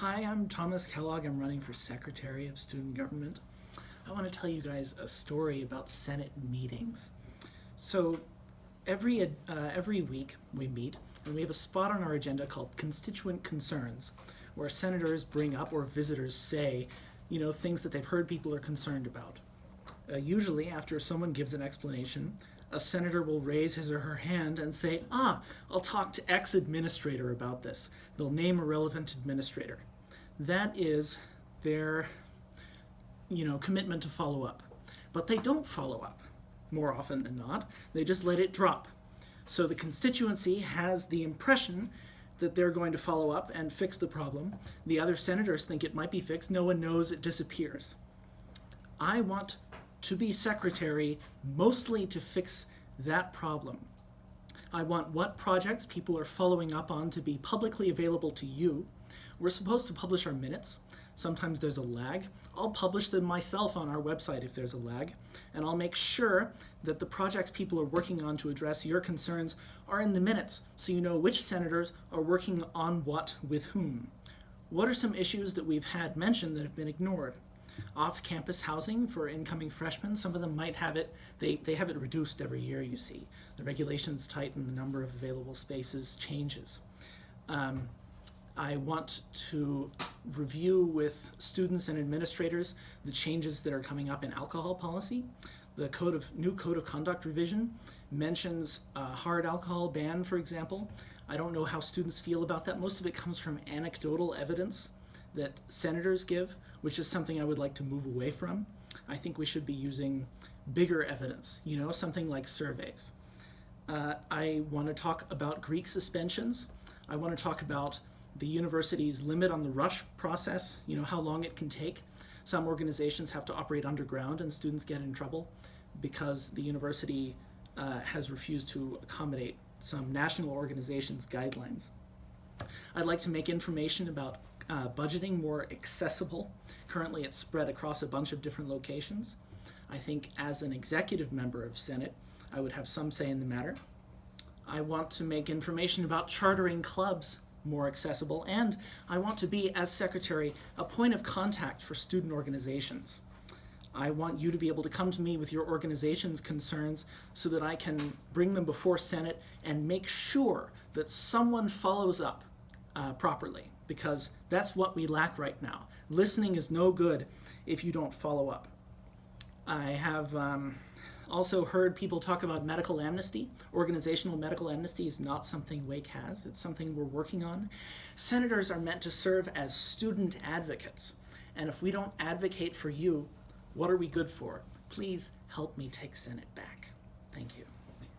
Hi, I'm Thomas Kellogg. I'm running for Secretary of Student Government. I want to tell you guys a story about Senate meetings. So every week we meet and we have a spot on our agenda called Constituent Concerns, where senators bring up or visitors say, things that they've heard people are concerned about. Usually after someone gives an explanation, a senator will raise his or her hand and say, I'll talk to X administrator about this. They'll name a relevant administrator. That is their, commitment to follow up. But they don't follow up more often than not. They just let it drop. So the constituency has the impression that they're going to follow up and fix the problem. The other senators think it might be fixed. No one knows, it disappears. I want to be secretary mostly to fix that problem. I want what projects people are following up on to be publicly available to you. We're supposed to publish our minutes. Sometimes there's a lag. I'll publish them myself on our website if there's a lag, and I'll make sure that the projects people are working on to address your concerns are in the minutes, so you know which senators are working on what with whom. What are some issues that we've had mentioned that have been ignored? Off-campus housing for incoming freshmen, some of them might have it, they have it reduced every year, you see. The regulations tighten, the number of available spaces changes. I want to review with students and administrators the changes that are coming up in alcohol policy. The new code of conduct revision mentions a hard alcohol ban, for example. I don't know how students feel about that. Most of it comes from anecdotal evidence that senators give, which is something I would like to move away from. I think we should be using bigger evidence, something like surveys. I want to talk about Greek suspensions. I want to talk about the university's limit on the rush process, how long it can take. Some organizations have to operate underground and students get in trouble because the university has refused to accommodate some national organizations' guidelines. I'd like to make information about budgeting more accessible. Currently it's spread across a bunch of different locations. I think as an executive member of Senate, I would have some say in the matter. I want to make information about chartering clubs more accessible, and I want to be, as secretary, a point of contact for student organizations. I want you to be able to come to me with your organization's concerns so that I can bring them before Senate and make sure that someone follows up properly, because that's what we lack right now. Listening is no good if you don't follow up. I have also heard people talk about medical amnesty. Organizational medical amnesty is not something Wake has. It's something we're working on. Senators are meant to serve as student advocates. And if we don't advocate for you, what are we good for? Please help me take Senate back. Thank you.